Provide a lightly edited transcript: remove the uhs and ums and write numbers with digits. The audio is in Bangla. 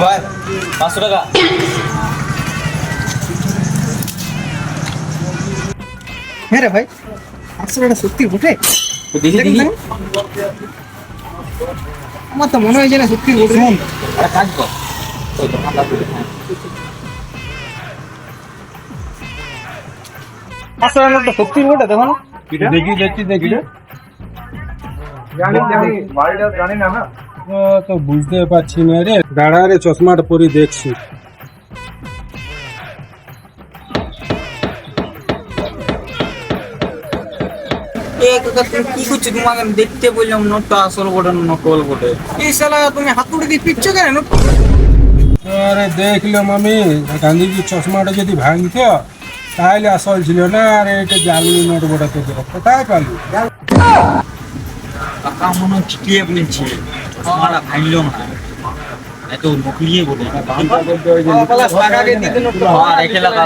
ভাই 500 টাকা। হ্যাঁ রে ভাই, 500 টাকা সত্যি বটে? তো দেখি দেখুন, দেখি। দেখুন। আমার তো মনে হয় যে না সত্যি বটে। শুন, একটা কাজ কর। ওই দোকানটা খুলে, হ্যাঁ। 500 টাকা নোটটা সত্যি বটে, দেখো না। দেখি দেখি দেখি তো বুঝতে পারছি না রে, দাঁড়া রে, চশমাটা পরে দেখছি। এ কাকা তুমি কি করছো? তোমাকে আমি দেখতে বললাম নোটটা আসল বটে না নকল বটে। এই শালা তুমি হাতুড়ি দিয়ে পিটছো কেন নোট? আরে দেখলাম আমি, গান্ধীজির চশমাটা যদি ভাঙতো তাহলে আসল ছিল না, আর এটা জালি নোট বোটাতে কোথায় পালি? কাকা মনে হচ্ছে কে বলছে আমারা ভাঙলো না, এত নকলিয়ে বটে। টাকা কে দিতে নোট? রেখে লাগা।